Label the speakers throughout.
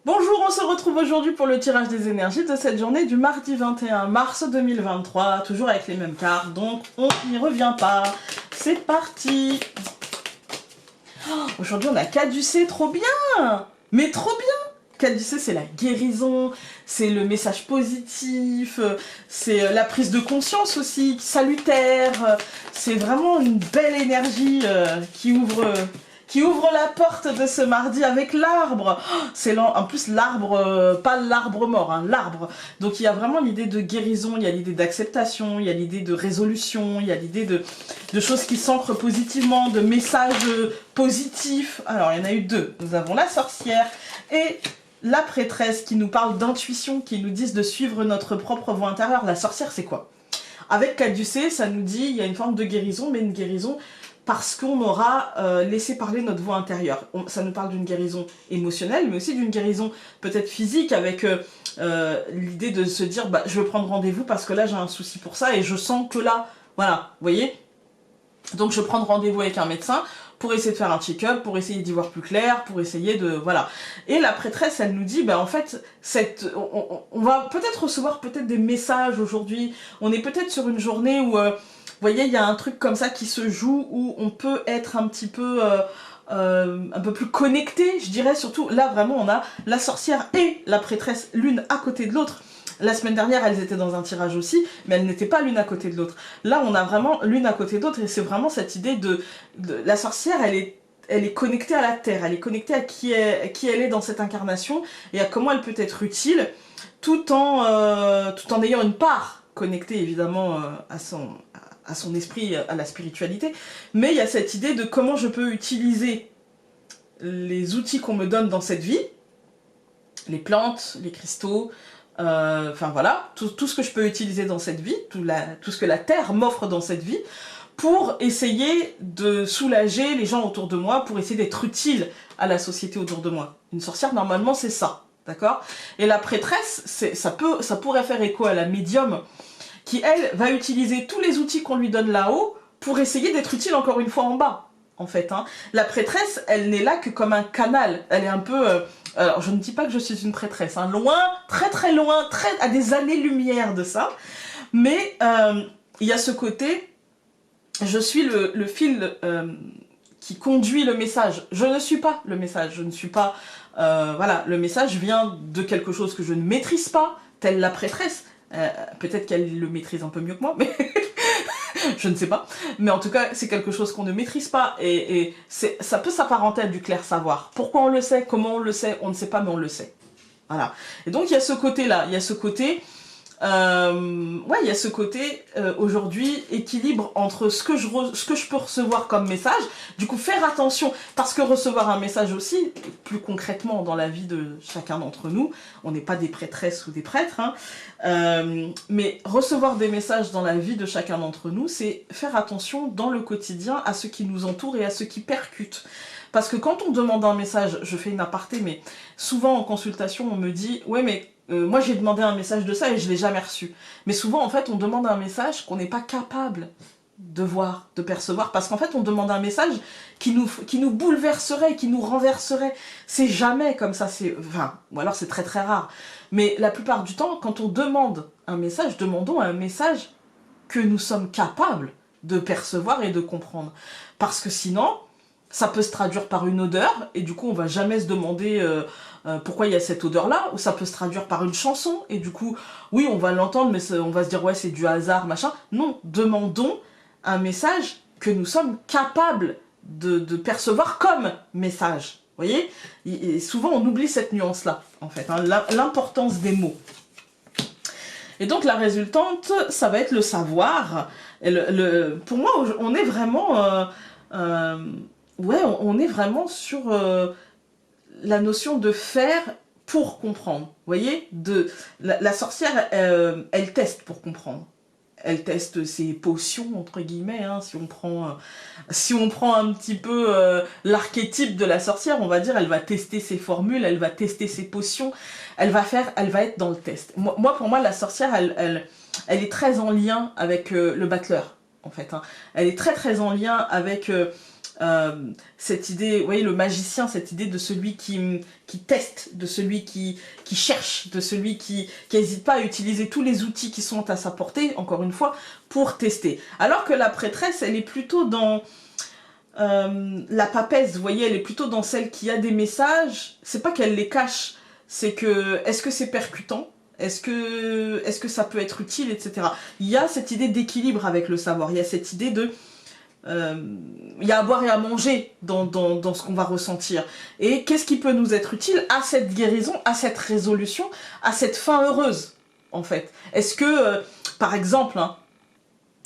Speaker 1: Bonjour, on se retrouve aujourd'hui pour le tirage des énergies de cette journée du mardi 21 mars 2023, toujours avec les mêmes cartes, donc on n'y revient pas. C'est parti. Aujourd'hui on a Caducée, trop bien. Mais trop bien. Caducée, c'est la guérison, c'est le message positif, c'est la prise de conscience aussi, salutaire, c'est vraiment une belle énergie qui ouvre la porte de ce mardi avec l'arbre. C'est en plus l'arbre, pas l'arbre mort, hein, l'arbre. Donc il y a vraiment l'idée de guérison, il y a l'idée d'acceptation, il y a l'idée de résolution, il y a l'idée de choses qui s'ancrent positivement, de messages positifs. Alors il y en a eu deux. Nous avons la sorcière et la prêtresse qui nous parle d'intuition, qui nous disent de suivre notre propre voie intérieure. La sorcière, c'est quoi? Avec Caducée, ça nous dit il y a une forme de guérison, mais une guérison parce qu'on aura laissé parler notre voix intérieure. Ça nous parle d'une guérison émotionnelle, mais aussi d'une guérison peut-être physique, avec l'idée de se dire bah, je veux prendre rendez-vous parce que là j'ai un souci pour ça et je sens que là, voilà, vous voyez. Donc je prends rendez-vous avec un médecin pour essayer de faire un check-up, pour essayer d'y voir plus clair, pour essayer de... voilà. Et la prêtresse, elle nous dit, bah en fait, on va peut-être recevoir peut-être des messages aujourd'hui, on est peut-être sur une journée où... vous voyez, il y a un truc comme ça qui se joue où on peut être un petit peu plus connecté, je dirais. Surtout, là, vraiment, on a la sorcière et la prêtresse l'une à côté de l'autre. La semaine dernière, elles étaient dans un tirage aussi, mais elles n'étaient pas l'une à côté de l'autre. Là, on a vraiment l'une à côté de l'autre, et c'est vraiment cette idée de... La sorcière, elle est connectée à la Terre, elle est connectée à qui elle est dans cette incarnation, et à comment elle peut être utile, tout en ayant une part connectée, évidemment, à son esprit, à la spiritualité, mais il y a cette idée de comment je peux utiliser les outils qu'on me donne dans cette vie, les plantes, les cristaux, enfin voilà, tout ce que je peux utiliser dans cette vie, tout ce que la Terre m'offre dans cette vie, pour essayer de soulager les gens autour de moi, pour essayer d'être utile à la société autour de moi. Une sorcière, normalement, c'est ça, d'accord? Et la prêtresse, ça pourrait faire écho à la médium, qui, elle, va utiliser tous les outils qu'on lui donne là-haut pour essayer d'être utile encore une fois en bas, en fait. Hein. La prêtresse, elle n'est là que comme un canal. Elle est un peu... alors, je ne dis pas que je suis une prêtresse, hein, loin, très très loin, à des années-lumière de ça. Mais il y a ce côté, je suis le fil qui conduit le message. Je ne suis pas le message, je ne suis pas... voilà, le message vient de quelque chose que je ne maîtrise pas, telle la prêtresse. Peut-être qu'elle le maîtrise un peu mieux que moi, mais je ne sais pas. Mais en tout cas, c'est quelque chose qu'on ne maîtrise pas et ça peut s'apparenter à du clair savoir. Pourquoi on le sait, comment on le sait, on ne sait pas, mais on le sait. Voilà. Et donc, il y a ce côté-là, il y a ce côté... ouais, il y a ce côté aujourd'hui équilibre entre ce que je peux recevoir comme message, du coup faire attention, parce que recevoir un message aussi, plus concrètement dans la vie de chacun d'entre nous, on n'est pas des prêtresses ou des prêtres, hein, mais recevoir des messages dans la vie de chacun d'entre nous, c'est faire attention dans le quotidien à ce qui nous entoure et à ce qui percute. Parce que quand on demande un message, je fais une aparté, mais souvent en consultation on me dit « ouais mais moi j'ai demandé un message de ça et je l'ai jamais reçu ». Mais souvent en fait on demande un message qu'on n'est pas capable de voir, de percevoir, parce qu'en fait on demande un message qui nous bouleverserait, qui nous renverserait. C'est jamais comme ça, enfin, ou alors c'est très très rare. Mais la plupart du temps, quand on demande un message, demandons un message que nous sommes capables de percevoir et de comprendre. Parce que sinon, ça peut se traduire par une odeur, et du coup on va jamais se demander pourquoi il y a cette odeur-là, ou ça peut se traduire par une chanson, et du coup, oui, on va l'entendre, mais on va se dire, ouais, c'est du hasard, machin. Non, demandons un message que nous sommes capables de percevoir comme message. Vous voyez? Et souvent, on oublie cette nuance-là, en fait, hein, l'importance des mots. Et donc, la résultante, ça va être le savoir. Et pour moi, on est vraiment... ouais, on est vraiment sur la notion de faire pour comprendre. Vous voyez, la sorcière, elle teste pour comprendre. Elle teste ses potions, entre guillemets, hein, si on prend un petit peu l'archétype de la sorcière, on va dire, elle va tester ses formules, elle va tester ses potions, elle va être dans le test. Pour moi, la sorcière, elle est très en lien avec le battleur, en fait. Hein. Elle est très très en lien avec cette idée, vous voyez, le magicien, cette idée de celui qui teste, de celui qui cherche, de celui qui n'hésite pas à utiliser tous les outils qui sont à sa portée, encore une fois, pour tester. Alors que la prêtresse, elle est plutôt dans la papesse, vous voyez, elle est plutôt dans celle qui a des messages, c'est pas qu'elle les cache, c'est que, est-ce que c'est percutant ? Est-ce que ça peut être utile, etc. Il y a cette idée d'équilibre avec le savoir, il y a cette idée de... il y a à boire et à manger dans ce qu'on va ressentir. Et qu'est-ce qui peut nous être utile à cette guérison, à cette résolution, à cette fin heureuse, en fait. Est-ce que, par exemple, hein,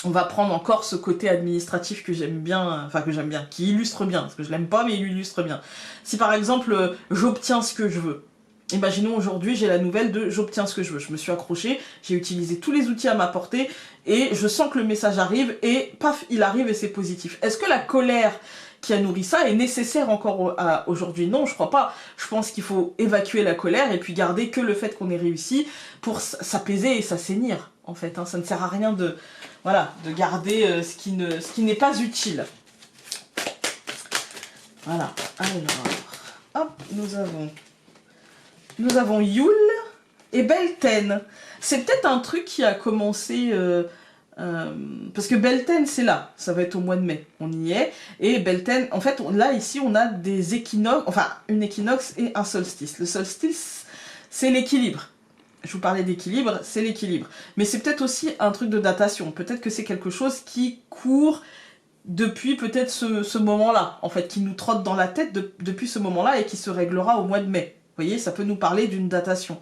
Speaker 1: on va prendre encore ce côté administratif que j'aime bien, enfin que j'aime bien, qui illustre bien, parce que je l'aime pas, mais il illustre bien. Si par exemple, j'obtiens ce que je veux, imaginons aujourd'hui, j'ai la nouvelle de j'obtiens ce que je veux. Je me suis accrochée, j'ai utilisé tous les outils à ma portée et je sens que le message arrive et paf, il arrive et c'est positif. Est-ce que la colère qui a nourri ça est nécessaire encore aujourd'hui? Non, je crois pas. Je pense qu'il faut évacuer la colère et puis garder que le fait qu'on ait réussi pour s'apaiser et s'assainir, en fait. Hein. Ça ne sert à rien de, voilà, de garder ce qui n'est pas utile. Voilà. Alors, hop, nous avons Yule et Beltane. C'est peut-être un truc qui a commencé... parce que Beltane, c'est là. Ça va être au mois de mai. On y est. Et Beltane, en fait, là, ici, on a des équinoxes... Enfin, une équinoxe et un solstice. Le solstice, c'est l'équilibre. Je vous parlais d'équilibre, c'est l'équilibre. Mais c'est peut-être aussi un truc de datation. Peut-être que c'est quelque chose qui court depuis peut-être ce moment-là. En fait, qui nous trotte dans la tête depuis ce moment-là et qui se réglera au mois de mai. Vous voyez, ça peut nous parler d'une datation.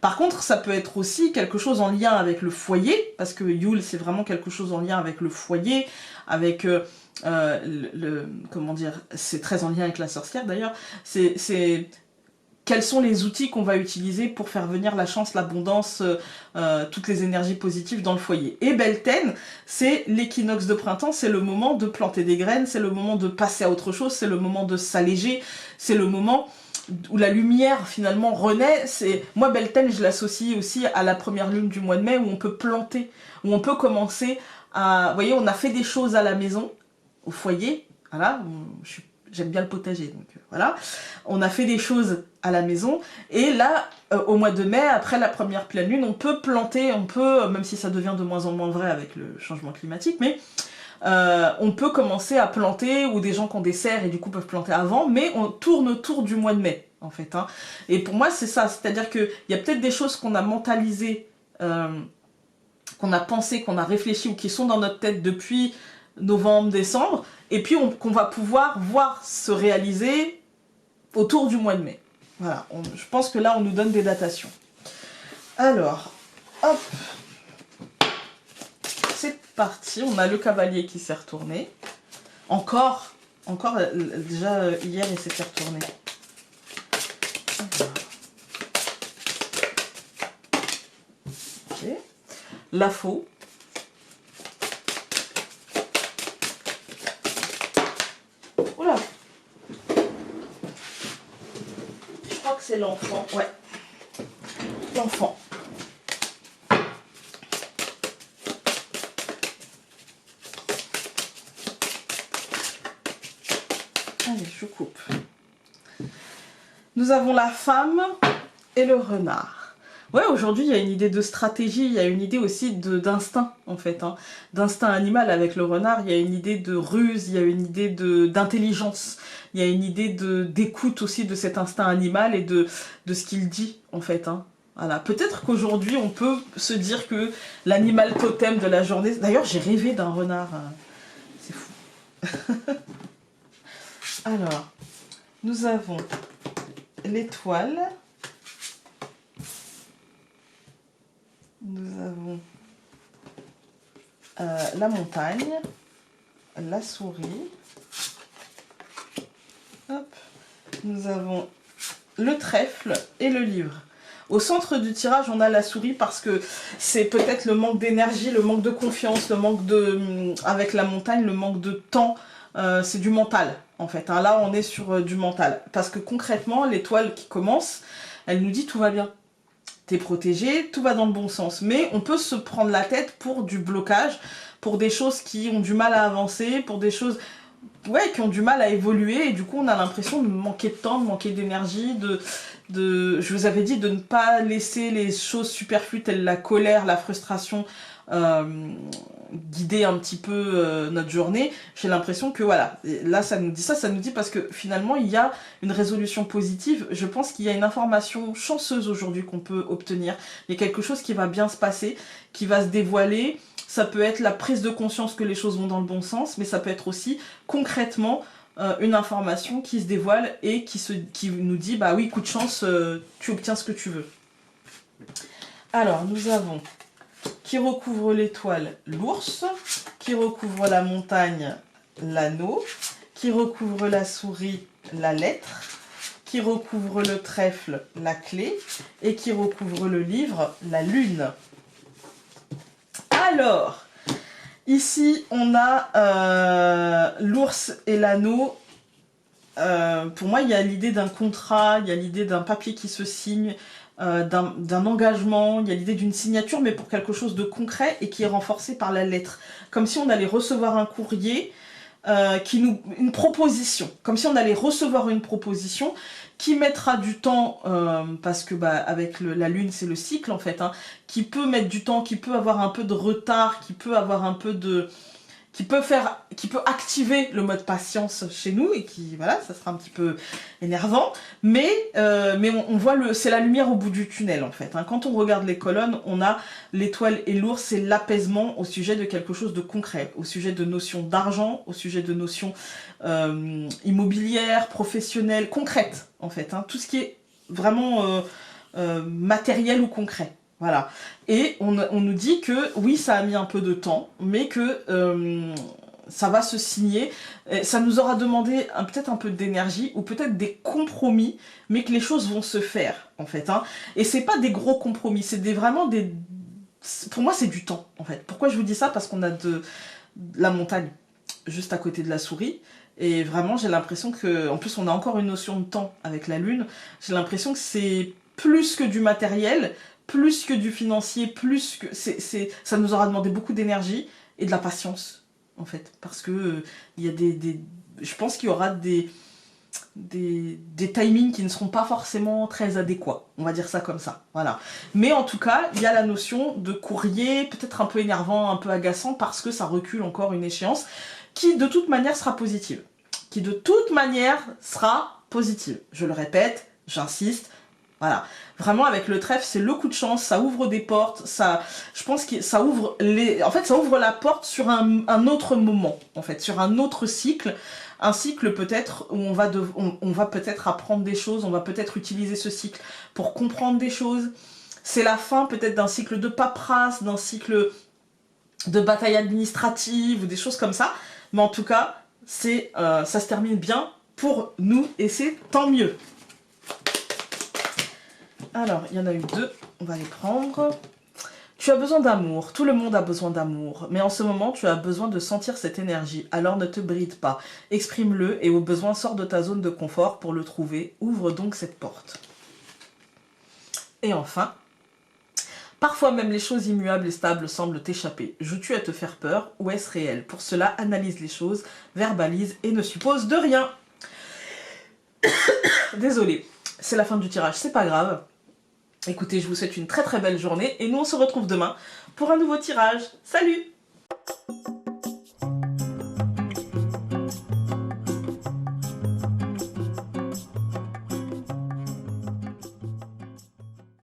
Speaker 1: Par contre, ça peut être aussi quelque chose en lien avec le foyer, parce que Yule, c'est vraiment quelque chose en lien avec le foyer, avec comment dire, c'est très en lien avec la sorcière d'ailleurs, c'est quels sont les outils qu'on va utiliser pour faire venir la chance, l'abondance, toutes les énergies positives dans le foyer. Et Beltane, c'est l'équinoxe de printemps, c'est le moment de planter des graines, c'est le moment de passer à autre chose, c'est le moment de s'alléger, c'est le moment où la lumière finalement renaît. Moi, Beltane, je l'associe aussi à la première lune du mois de mai où on peut planter, où on peut commencer à... Vous voyez, on a fait des choses à la maison, au foyer, voilà, j'aime bien le potager, donc voilà. On a fait des choses à la maison, et là, au mois de mai, après la première pleine lune, on peut planter, même si ça devient de moins en moins vrai avec le changement climatique, mais on peut commencer à planter, ou des gens qui ont des serres et du coup peuvent planter avant, mais on tourne autour du mois de mai, en fait. Hein. Et pour moi, c'est ça, c'est-à-dire qu'il y a peut-être des choses qu'on a mentalisées, qu'on a pensé, qu'on a réfléchi, ou qui sont dans notre tête depuis novembre, décembre, et puis qu'on va pouvoir voir se réaliser autour du mois de mai. Voilà, je pense que là, on nous donne des datations. Alors, hop, c'est parti, on a le cavalier qui s'est retourné. Encore, déjà hier, il s'était retourné. Ok, la faux. Oula, je crois que c'est l'enfant, ouais, l'enfant. Allez, je coupe. Nous avons la femme et le renard. Ouais, aujourd'hui, il y a une idée de stratégie, il y a une idée aussi d'instinct, en fait. Hein. D'instinct animal avec le renard, il y a une idée de ruse, il y a une idée d'intelligence, il y a une idée d'écoute aussi de cet instinct animal et de ce qu'il dit, en fait. Hein. Voilà. Peut-être qu'aujourd'hui, on peut se dire que l'animal totem de la journée... D'ailleurs, j'ai rêvé d'un renard. C'est fou. Alors, nous avons l'étoile. Nous avons la montagne, la souris. Hop. Nous avons le trèfle et le livre. Au centre du tirage, on a la souris parce que c'est peut-être le manque d'énergie, le manque de confiance, le manque de... Avec la montagne, le manque de temps. C'est du mental, en fait. Hein. Là, on est sur du mental. Parce que concrètement, l'étoile qui commence, elle nous dit tout va bien. T'es protégé, tout va dans le bon sens. Mais on peut se prendre la tête pour du blocage, pour des choses qui ont du mal à avancer, pour des choses... ouais, qui ont du mal à évoluer, et du coup on a l'impression de manquer de temps, de manquer d'énergie, je vous avais dit de ne pas laisser les choses superflues telles la colère, la frustration guider un petit peu notre journée. J'ai l'impression que voilà, et là ça nous dit parce que finalement il y a une résolution positive. Je pense qu'il y a une information chanceuse aujourd'hui qu'on peut obtenir. Il y a quelque chose qui va bien se passer, qui va se dévoiler. Ça peut être la prise de conscience que les choses vont dans le bon sens, mais ça peut être aussi concrètement une information qui se dévoile et qui nous dit bah oui, coup de chance, tu obtiens ce que tu veux. Alors nous avons qui recouvre l'étoile l'ours, qui recouvre la montagne l'anneau, qui recouvre la souris la lettre, qui recouvre le trèfle la clé et qui recouvre le livre la lune. Alors, ici on a l'ours et l'anneau. Pour moi, il y a l'idée d'un contrat, il y a l'idée d'un papier qui se signe, d'un engagement, il y a l'idée d'une signature, mais pour quelque chose de concret et qui est renforcé par la lettre. Comme si on allait recevoir un courrier, une proposition. Comme si on allait recevoir une proposition qui mettra du temps, parce que bah, avec la lune, c'est le cycle en fait, hein, qui peut mettre du temps, qui peut avoir un peu de retard, qui peut avoir un peu de... qui peut activer le mode patience chez nous et qui, voilà, ça sera un petit peu énervant, mais on voit c'est la lumière au bout du tunnel en fait. Hein. Quand on regarde les colonnes, on a l'étoile et l'ours, c'est l'apaisement au sujet de quelque chose de concret, au sujet de notions d'argent, au sujet de notions immobilières, professionnelles, concrètes en fait. Hein. Tout ce qui est vraiment matériel ou concret. Voilà. Et on nous dit que oui, ça a mis un peu de temps, mais que ça va se signer. Et ça nous aura demandé peut-être un peu d'énergie ou peut-être des compromis, mais que les choses vont se faire en fait. Hein. Et c'est pas des gros compromis, c'est vraiment des... Pour moi, c'est du temps en fait. Pourquoi je vous dis ça? Parce qu'on a de la montagne juste à côté de la souris. Et vraiment, j'ai l'impression que... En plus, on a encore une notion de temps avec la lune. J'ai l'impression que c'est plus que du matériel, plus que du financier, plus que... ça nous aura demandé beaucoup d'énergie et de la patience, en fait. Parce que il y a je pense qu'il y aura des timings qui ne seront pas forcément très adéquats. On va dire ça comme ça. Voilà. Mais en tout cas, il y a la notion de courrier, peut-être un peu énervant, un peu agaçant, parce que ça recule encore une échéance qui, de toute manière, sera positive. Qui, de toute manière, sera positive. Je le répète, j'insiste. Voilà, vraiment avec le trèfle, c'est le coup de chance, ça ouvre des portes, je pense que ça ouvre ça ouvre la porte sur un autre moment, en fait, sur un autre cycle, un cycle peut-être où on va peut-être apprendre des choses, on va peut-être utiliser ce cycle pour comprendre des choses. C'est la fin peut-être d'un cycle de paperasse, d'un cycle de bataille administrative ou des choses comme ça, mais en tout cas, ça se termine bien pour nous et c'est tant mieux. Alors, il y en a eu deux, on va les prendre. Tu as besoin d'amour, tout le monde a besoin d'amour, mais en ce moment, tu as besoin de sentir cette énergie, alors ne te bride pas. Exprime-le et au besoin, sors de ta zone de confort pour le trouver. Ouvre donc cette porte. Et enfin, parfois même les choses immuables et stables semblent t'échapper. Joues-tu à te faire peur ou est-ce réel? Pour cela, analyse les choses, verbalise et ne suppose de rien. Désolée, c'est la fin du tirage, c'est pas grave. Écoutez, je vous souhaite une très très belle journée et nous on se retrouve demain pour un nouveau tirage. Salut!